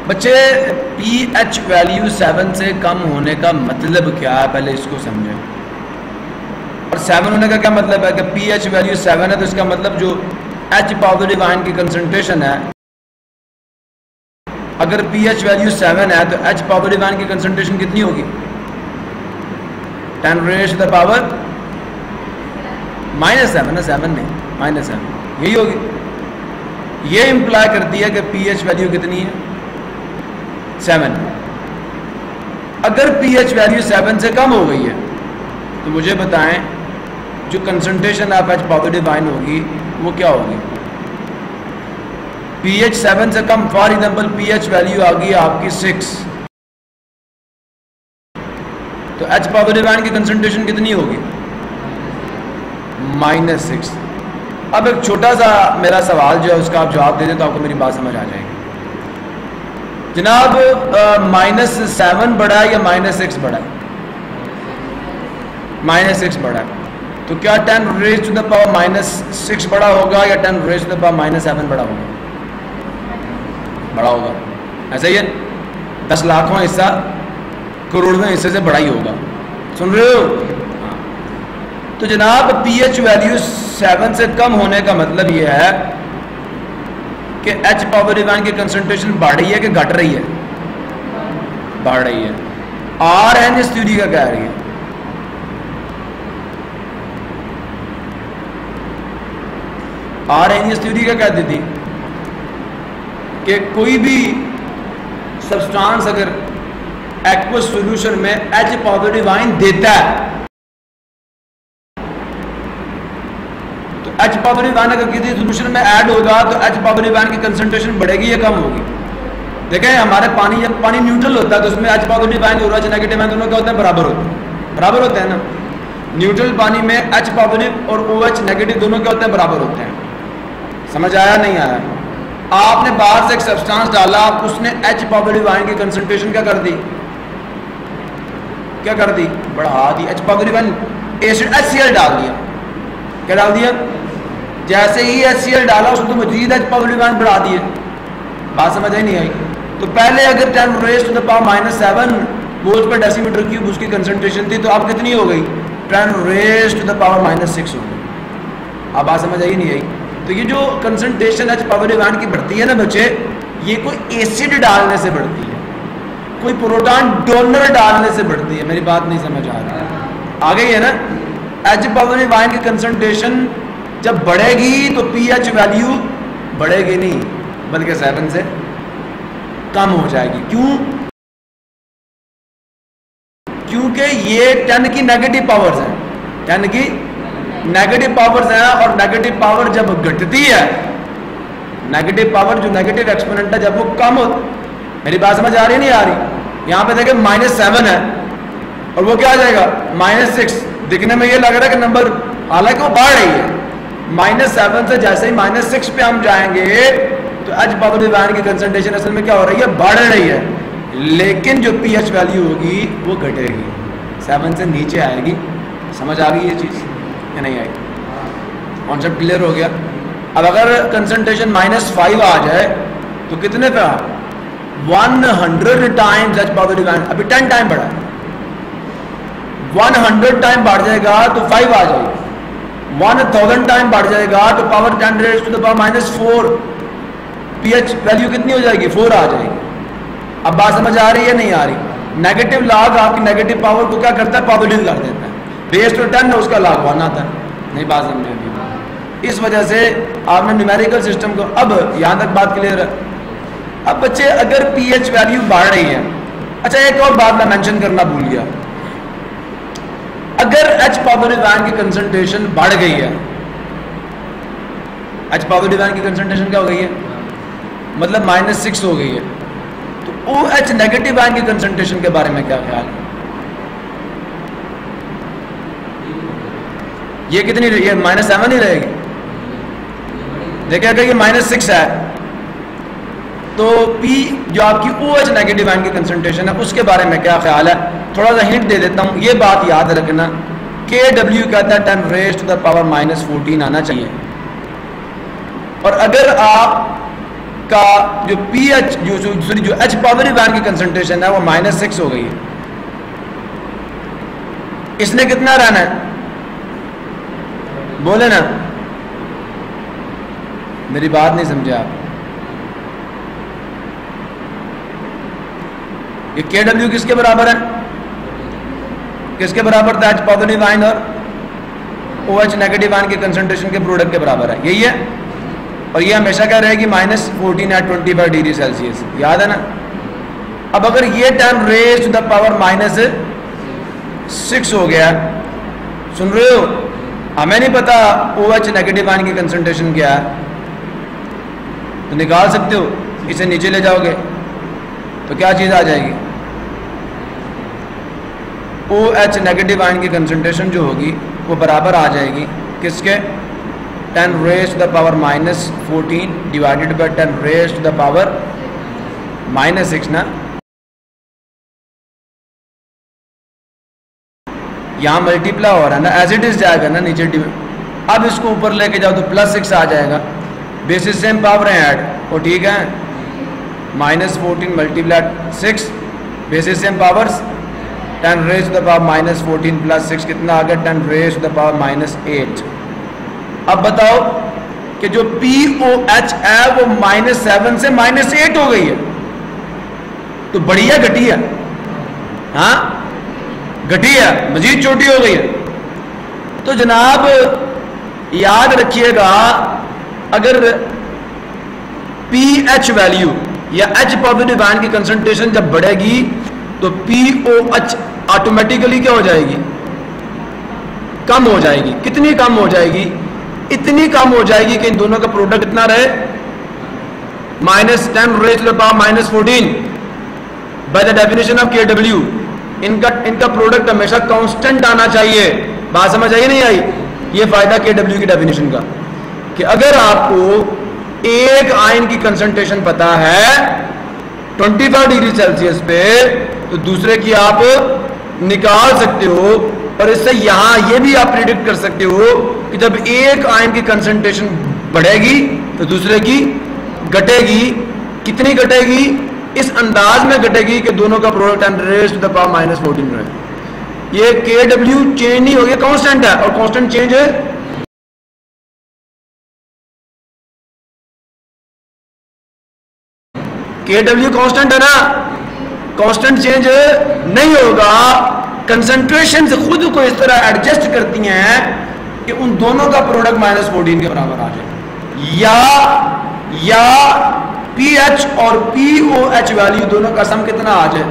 A: बच्चे, पीएच वैल्यू 7 से कम होने का मतलब क्या है, पहले इसको समझें। और 7 होने का क्या मतलब है कि पीएच वैल्यू 7 है तो इसका मतलब जो H पॉजिटिव आयन की कंसंट्रेशन है, अगर पीएच वैल्यू 7 है तो H पॉजिटिव आयन की कंसंट्रेशन कितनी होगी? 10 रेज़ टू द पावर -7 ना, 7 नहीं -7, यही होगी। ये इंप्लाई करती है कि पीएच वैल्यू कितनी है? 7। अगर पीएच वैल्यू 7 से कम हो गई है तो मुझे बताएं जो concentration of H positive ion होगी वो क्या होगी? पीएच 7 से कम, फॉर एग्जांपल पीएच वैल्यू आ गई आपकी 6, तो H पॉजिटिव आयन की कंसंट्रेशन कितनी होगी? -6। अब एक छोटा सा मेरा सवाल जो है उसका आप जवाब दे दें तो आपको मेरी बात समझ आ जाएगी। जनाब -7 बड़ा है या -6 बड़ा है? -6 बड़ा है, तो क्या 10 रेज़ टू द पावर -6 बड़ा होगा या 10 रेज़ टू द पावर -7 बड़ा होगा? बड़ा होगा, ऐसा ही है। 10 लाखवां हिस्सा करोड़वें हिस्से से बड़ा ही होगा, सुन रहे हो? तो जनाब पीएच वैल्यू 7 से कम होने का मतलब ये है कि H पॉजिटिव आयन की कंसंट्रेशन बढ़ रही है कि घट रही है? बढ़ रही है। आरएनएस थ्योरी का कह रही है, आरएनएस थ्योरी का कहती थी कि कोई भी सब्सटेंस अगर एक्वस सॉल्यूशन में H पॉजिटिव आयन देता है तो H पॉजिटिव आयन अगर किसी सॉल्यूशन में ऐड होगा तो H पॉजिटिव आयन की कंसंट्रेशन बढ़ेगी या कम होगी? देखें हमारे पानी, जब पानी न्यूट्रल होता है तो उसमें H पॉजिटिव आयन और H नेगेटिव आयन दोनों क्या होते हैं? बराबर होते हैं, बराबर होते हैं ना। न्यूट्रल पानी में H पॉजिटिव और OH नेगेटिव दोनों क्या होते हैं? बराबर होते हैं। समझ आया नहीं आया? आपने बाहर से एक सब्सटेंस डाला, उसने H पॉजिटिव आयन की कंसंट्रेशन क्या कर दी? क्या कर दी? बढ़ा दी। H positive ion acid HCl डाल दिया, क्या डाल दिया? जैसे ही HCl डाला उसको तो मजीद H पॉजिटिव आयन बढ़ा दिए। बात समझ आई नहीं आई? तो पहले अगर 10 raise to the power -7 moles per decimetre cube उसकी कंसंट्रेशन थी तो अब कितनी हो गई? 10 रेज़ टू द पावर -6 हो गई। अब बात समझ आई नहीं आई? तो ये जो कंसंट्रेशन H पॉजिटिव आयन की बढ़ती है ना बच्चे, ये कोई एसिड डालने से बढ़ती है, कोई प्रोटॉन डोनर डालने से बढ़ती है। मेरी बात नहीं समझ आ रही है? आ गई है ना? H पॉजिटिव आयन की कंसंट्रेशन जब बढ़ेगी तो पीएच वैल्यू बढ़ेगी नहीं बल्कि 7 से कम हो जाएगी। क्यों? क्योंकि ये 10 की नेगेटिव पावर्स हैं, 10 की नेगेटिव पावर्स हैं, और नेगेटिव पावर जब घटती है, नेगेटिव पावर जो नेगेटिव एक्सपोनेंट है जब वो कम हो, मेरी बात समझ आ रही नहीं आ रही? यहाँ पे देखें -7 है और वो क्या आ जाएगा -6। दिखने में ये लग रहा है कि नंबर, हालांकि वो बढ़ रही है। -7 से जैसे ही -6 पे हम जाएंगे तो एच पावर डिवाइन की कंसंट्रेशन असल में क्या हो रही है, बढ़ रही है, लेकिन जो पीएच वैल्यू होगी वो घटेगी, 7 से नीचे आएगी। समझ आ गई ये चीज़ या नहीं आई? कॉन्सेप्ट क्लियर हो गया? अब अगर कंसंट्रेशन -5 आ जाए तो कितने पे आ, 100 टाइम्स एच पावर डिवाइन, अभी 10 टाइम बढ़ा, 100 टाइम बढ़ जाएगा तो 5 आ जाएगी, 1000 टाइम बढ़ जाएगा तो power 10 raise to the power -4, pH value कितनी हो जाएगी, 4 आ जाएगी। अब बात समझ आ रही है नहीं आ रही? नेगेटिव लॉग आपकी नेगेटिव पावर को क्या करता है, पॉजिटिव कर देता है, बेस टू 10 है उसका लॉग 1 आता है। नहीं बात समझेगी? इस वजह से आपने न्यूमेरिकल सिस्टम को, अब यहाँ तक बात क्लियर है। अब बच्चे अगर पीएच वैल्यू बढ़ रही है, अच्छा एक और बात मैं मेंशन करना भूल गया, अगर एच पावर डिवाइन की कंसंट्रेशन बढ़ गई है, एच पावर डिवाइन की कंसंट्रेशन क्या हो गई है, मतलब -6 हो गई है, तो ओ एच नेगेटिव आयन की कंसंट्रेशन के बारे में क्या ख्याल है? ये कितनी, ये -7 ही रहेगी? देखिए अगर ये -6 है तो P जो आपकी OH नेगेटिव आयन की कंसंट्रेशन है उसके बारे में क्या ख्याल है? थोड़ा सा हिंट दे देता हूँ, ये बात याद रखना, KW कहता है 10 रेज़ टू द पावर -14 आना चाहिए, और अगर आपका जो pH जो H पावर आयन की कंसंट्रेशन है वो -6 हो गई है, इसने कितना रहना है, बोले ना, मेरी बात नहीं समझे आप? ये KW किसके बराबर है, किसके बराबर था, H पॉजिटिव आयन और OH नेगेटिव आयन के कंसंट्रेशन के प्रोडक्ट के बराबर है, यही है। और ये हमेशा क्या रहेगी, -14 एट 25 डिग्री सेल्सियस, याद है ना? अब अगर ये 10 रेज़ टू द पावर -6 हो गया, सुन रहे हो? हमें नहीं पता OH नेगेटिव आयन की कंसंट्रेशन क्या है, तो निकाल सकते हो, इसे नीचे ले जाओगे तो क्या चीज़ आ जाएगी, OH नेगेटिव आयन की कंसंट्रेशन जो होगी वो बराबर आ जाएगी किसके, 10 raise to the power -14 divided by 10 raise to the power -6 ना, यहाँ मल्टीप्लाई हो रहा है ना, एज इट इज जाएगा ना नीचे। अब इसको ऊपर लेके जाओ तो +6 आ जाएगा, बेसिस सेम पावर है ऐड, वो ठीक है, -14 multiply 6, basis same powers, 10 raise to the power -14 + 6 कितना आ गया, 10 रेज़ टू द पावर -8। अब बताओ कि जो POH है वो -7 से -8 हो गई है, तो बढ़िया घटी है, हाँ घटी है, मजीद छोटी हो गई है। तो जनाब याद रखिएगा, अगर pH वैल्यू या H पॉजिटिव आयन की कंसंट्रेशन जब बढ़ेगी तो POH ऑटोमेटिकली क्या हो जाएगी, कम हो जाएगी। कितनी कम हो जाएगी, इतनी कम हो जाएगी कि इन दोनों का प्रोडक्ट कितना रहे, -10 raise to the power -14 by the definition of KW। इनका प्रोडक्ट हमेशा कांस्टेंट आना चाहिए। बात समझ आई नहीं आई? ये फायदा KW की डेफिनेशन का, कि अगर आपको एक आयन की कंसंट्रेशन पता है 25 डिग्री सेल्सियस पे, तो दूसरे की आप निकाल सकते हो, और इससे यहां ये भी आप प्रिडिक्ट कर सकते हो कि जब एक आयन की कंसंट्रेशन बढ़ेगी तो दूसरे की घटेगी। कितनी घटेगी? इस अंदाज में घटेगी कि दोनों का product 10 raise to the power -14 रहे। ये KW चेंज नहीं हो गया, कांस्टेंट है, और कांस्टेंट चेंज है, KW कांस्टेंट है ना, कांस्टेंट चेंज नहीं होगा। कंसंट्रेशन से खुद को इस तरह एडजस्ट करती हैं कि उन दोनों का प्रोडक्ट -14 के बराबर आ जाए, या pH और pOH वैल्यू दोनों का सम कितना आ जाए,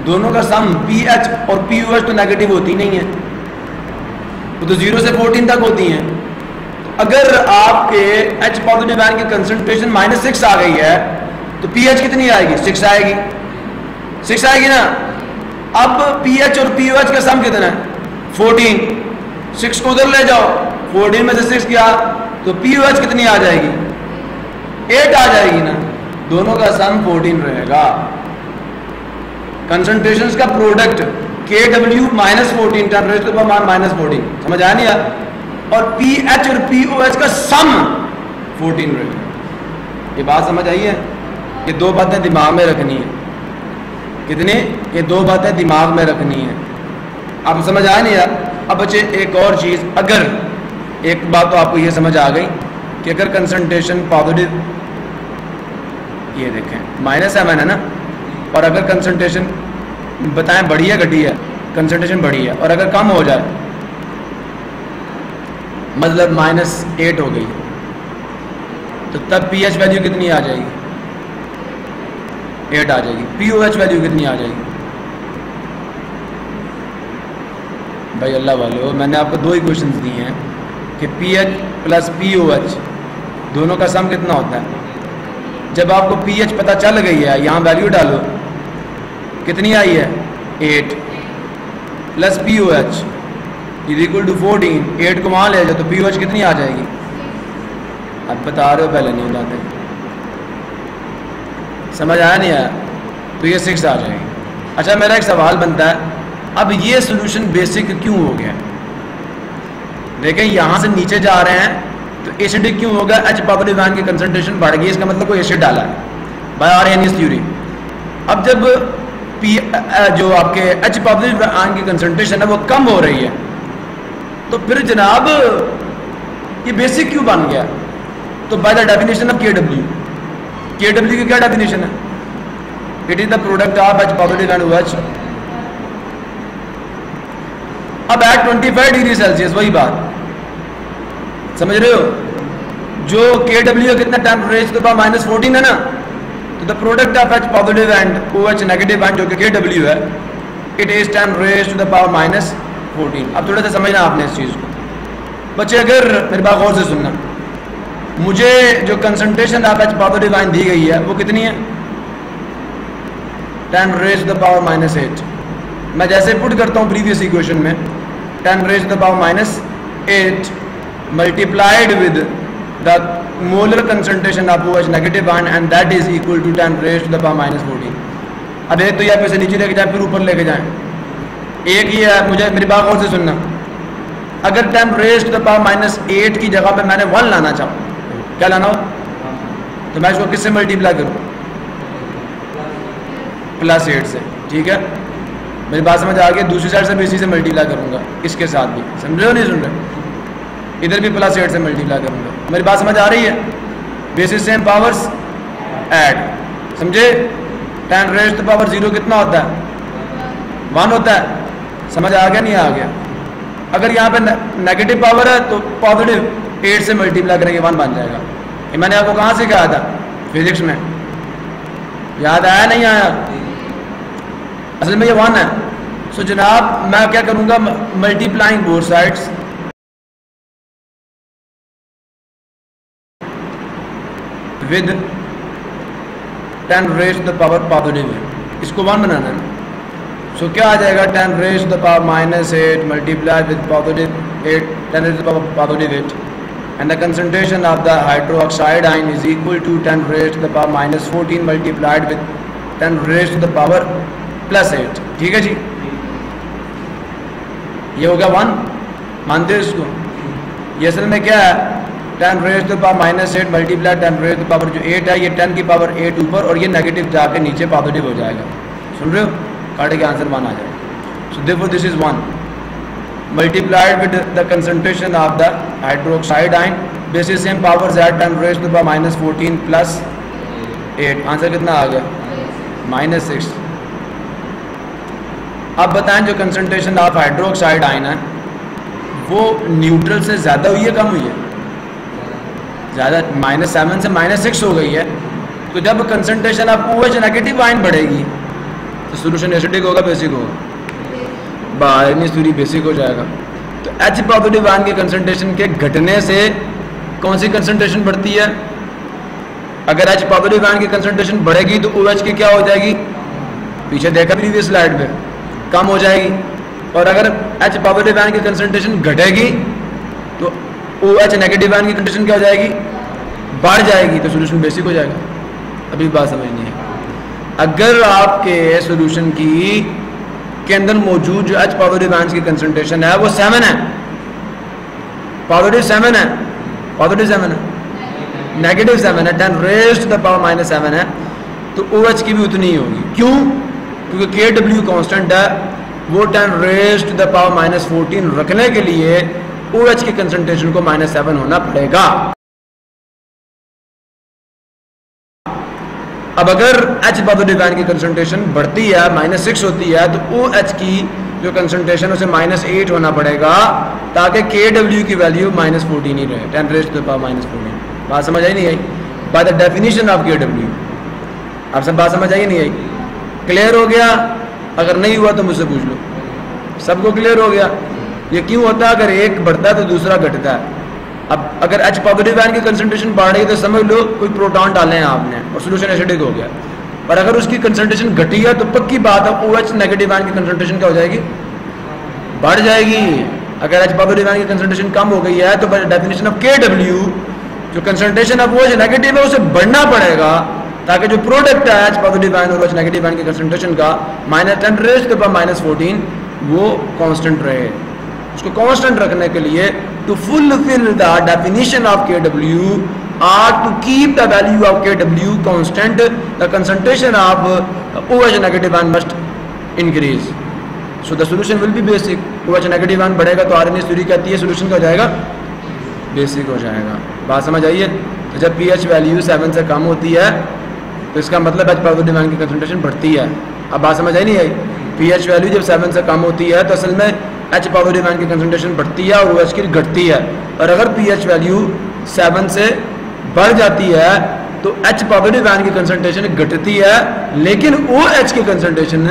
A: दोनों का सम pH और pOH तो नेगेटिव होती नहीं है, वो तो 0 से 14 तक होती हैं। अगर आपके H पॉजिटिव आयन की कंसंट्रेशन -6 आ गई है तो pH कितनी आएगी, 6 आएगी, 6 आएगी ना। अब pH और pOH का सम कितना है, 14, 6 को उधर ले जाओ, 14 में से 6 गया तो pOH कितनी आ जाएगी, 8 आ जाएगी ना, दोनों का सम 14 रहेगा। कंसंट्रेशंस का product KW -14 10 raised to the power -14, समझ आया नहीं यार, और pH और pOH का सम 14 रहेगा। ये बात समझ आई है, ये दो बातें दिमाग में रखनी है, कितने, ये दो बातें दिमाग में रखनी है। आप समझ आया नहीं यार। अब बच्चे एक और चीज़, अगर एक बात तो आपको ये समझ आ गई कि अगर कंसंट्रेशन पॉजिटिव, ये देखें -7 है ना, और अगर कंसंट्रेशन बताएं बढ़ी है घटी है, कंसंट्रेशन बढ़ी है, और अगर कम हो जाए मतलब -8 हो गई तो तब pH वैल्यू कितनी आ जाएगी, 8 आ जाएगी। pOH वैल्यू कितनी आ जाएगी भाई अल्लाह वाले हो, मैंने आपको दो ही क्वेश्चन दिए हैं कि pH प्लस pOH दोनों का सम कितना होता है। जब आपको pH पता चल गई है, यहाँ वैल्यू डालो, कितनी आई है 8 plus pOH is equal to 14, 8 को वहाँ ले जाओ तो pOH कितनी आ जाएगी, अब बता रहे हो पहले नहीं बताते, समझ आया नहीं आया, तो ये 6 आ जाएगी। अच्छा मेरा एक सवाल बनता है, अब ये सोल्यूशन बेसिक क्यों हो गया, देखें यहाँ से नीचे जा रहे हैं तो एसिडिक क्यों होगा, H पॉजिटिव आयन की कंसंट्रेशन बढ़ गई, इसका मतलब कोई एसिड डाला है बाय आर्हेनियस थ्योरी। अब जब जो आपके H पॉजिटिव आयन की कंसंट्रेशन है वो कम हो रही है तो फिर जनाब ये बेसिक क्यों बन गया, तो bye the definition of KW की क्या डेफिनेशन है, it is the product of H positive and OH। अब एट 25 डिग्री सेल्सियस वही बात समझ रहे हो, जो KW कितना टेम्परेचर तो -14 है ना, तो the product of H positive and OH negative and जो कि KW है, it is 10 raised to the power -14। अब थोड़ा सा समझना आपने इस चीज़ को बच्चे, अगर मेरी बात गौर से सुनना, मुझे जो concentration of H positive ion दी गई है वो कितनी है, 10 raised to the power -8। मैं जैसे पुट करता हूँ प्रीवियस इक्वेशन में, 10 raised to the power -8 multiplied with the molar concentration of OH negative ion and that is equal to 10 raised to the power -14। अब एक तो ये पैसे नीचे लेके जाए फिर ऊपर लेके जाएं, एक ही है, मुझे मेरी बात और से सुनना, अगर 10 raised to the power -8 की जगह पे मैंने 1 लाना चाहूँ, क्या लाना हो, तो मैं इसको किससे मल्टीप्लाई करूँ, +8 से, ठीक है मेरी बात समझ आ गई। दूसरी साइड से भी इसी से मल्टीप्लाई करूँगा, इसके साथ भी, समझ रहे हो नहीं सुन रहे, इधर भी +8 से मल्टीप्लाई करूँगा, मेरी बात समझ आ रही है, बेसिस सेम पावर्स ऐड, समझे। 10 raised to the power 0 कितना होता है, 1 होता है, समझ आ गया नहीं आ गया। अगर यहाँ पे नेगेटिव पावर है तो पॉजिटिव 8 से मल्टीप्लाई करेंगे 1 बन जाएगा। ये मैंने आपको कहाँ से कहा था, फिजिक्स में, याद आया नहीं आया, असल में ये 1 है। सो जनाब मैं क्या करूँगा, multiplying both sides, with 10 raised to the power positive है, इसको 1 बनाना है। सो क्या आ जाएगा, 10 raised to the power -8 multiply with positive 8, 10 raised to the power positive 8 and the concentration of the hydroxide ion is equal to 10 raised to the power -14 multiplied with 10 raised to the power +8। ठीक है जी, ये हो गया 1, मानते हो इसको। ये असल में क्या है, 10 raised to the power -8 multiply 10 raised to the power जो 8 है, ये 10 की पावर 8 ऊपर और ये नेगेटिव जाके नीचे पॉजिटिव हो जाएगा, सुन रहे हो, काटे के आंसर 1 आ जाएगा। So therefore this is 1 multiplied with the concentration of the hydroxide ion, basis same powers at 10 raised to the power -14 plus 8, answer कितना आ गया, -6। अब बताएं जो कंसंट्रेशन ऑफ हाइड्रोक्साइड आयन है वो न्यूट्रल से ज़्यादा हुई है कम हुई है, ज़्यादा -7 से -6 हो गई है, तो जब concentration of OH negative ion बढ़ेगी तो सोल्यूशन एसिडिक होगा बेसिक होगा? बाहर नहीं सूरी बेसिक हो जाएगा। तो H पॉजिटिव आयन के कंसंट्रेशन के घटने से कौन सी कंसंट्रेशन बढ़ती है? अगर H पॉजिटिव आयन की कंसंट्रेशन बढ़ेगी तो OH की क्या हो जाएगी? पीछे देखा प्रीवियस स्लाइड में, कम हो जाएगी। और अगर H पॉजिटिव आयन की कंसंट्रेशन घटेगी तो OH नेगेटिव आयन की कंसंट्रेशन क्या हो जाएगी? बढ़ जाएगी, तो सोल्यूशन बेसिक हो जाएगा। अभी बात समझनी है। अगर आपके सोल्यूशन की के अंदर मौजूद जो H पॉजिटिव आयन की कंसंट्रेशन है वो 7 है, पॉजिटिव 7 है, पॉजिटिव 7 है, नेगेटिव 7 है, 10 रेज़्ड टू द पावर -7 है, तो OH की भी उतनी ही होगी। क्यों? क्योंकि Kw कांस्टेंट है, वो 10 रेज़्ड टू द पावर -14 रखने के लिए OH की कंसंट्रेशन को -7 होना पड़ेगा। अब अगर H पॉजिटिव आयन की कंसंट्रेशन बढ़ती है, -6 होती है, तो OH की जो कंसंट्रेशन उसे -8 होना पड़ेगा ताकि Kw की वैल्यू -14 ही रहे, 10 रेज़्ड टू द पावर -14। बात समझ आई नहीं आई? By the definition of Kw। आप सब बात समझ आई नहीं आई? क्लियर हो गया? अगर नहीं हुआ तो मुझसे पूछ लो। सबको क्लियर हो गया? ये क्यों होता है? अगर एक बढ़ता है तो दूसरा घटता है। अब अगर H पॉजिटिव आयन की कंसंट्रेशन बढ़ रही है तो समझ लो कोई प्रोटॉन डाले हैं आपने और सोल्यूशन एसिडिक हो गया। पर अगर उसकी कंसंट्रेशन घटी है तो पक्की बात है OH नेगेटिव आयन की कंसंट्रेशन क्या हो जाएगी? बढ़ जाएगी। अगर H पॉजिटिव आयन की कंसंट्रेशन कम हो गई है तो बाय डेफिनेशन ऑफ Kw जो कंसंट्रेशन ऑफ OH नेगेटिव है उसे बढ़ना पड़ेगा ताकि जो प्रोडक्ट है H पॉजिटिव आयन और OH नेगेटिव आयन की कंसंट्रेशन का -10 रेज़्ड टू द पावर -14 वो कांस्टेंट रहे। उसको कांस्टेंट रखने के लिए to fulfil the definition of Kw or to keep the value of Kw constant, the concentration of OH negative ion must increase. So the solution will be basic. OH negative ion बढ़ेगा तो RNA theory कहती है solution क्या हो जाएगा? Basic हो जाएगा। बात समझ आइए? तो जब pH वैल्यू 7 से कम होती है तो इसका मतलब H पॉजिटिव आयन की कंसंट्रेशन बढ़ती है। अब बात समझ आई नहीं आई? pH वैल्यू जब 7 से कम होती है तो असल में H पॉजिटिव आयन की कंसंट्रेशन बढ़ती है और OH की घटती है। और अगर pH वैल्यू 7 से बढ़ जाती है तो H पॉजिटिव आयन की कंसंट्रेशन घटती है लेकिन OH की कंसंट्रेशन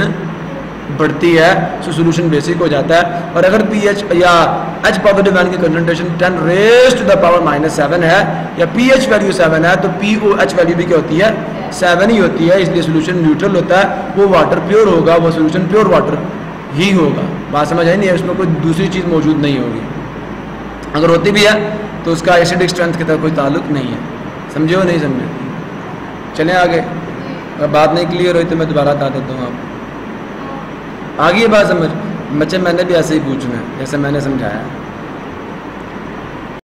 A: बढ़ती है, सो सोल्यूशन बेसिक हो जाता है। और अगर pH या H पॉजिटिव आयन की concentration 10 raised to the power -7 है या pH वैल्यू 7 है तो POH वैल्यू भी क्या होती है? 7 ही होती है। इसलिए सोल्यूशन न्यूट्रल होता है, वो वाटर प्योर होगा, वो सोल्यूशन प्योर वाटर ही होगा। बात समझ आई नहीं है? उसमें कोई दूसरी चीज़ मौजूद नहीं होगी। अगर होती भी है तो उसका एसिडिक स्ट्रेंथ के साथ कोई ताल्लुक नहीं है। समझे हो नहीं समझे? चलें आगे। अगर बात नहीं क्लियर हुई तो मैं दोबारा बता देता हूँ आपको। आगे बात समझ बच्चे, मैंने भी ऐसे ही पूछना है जैसे मैंने समझाया।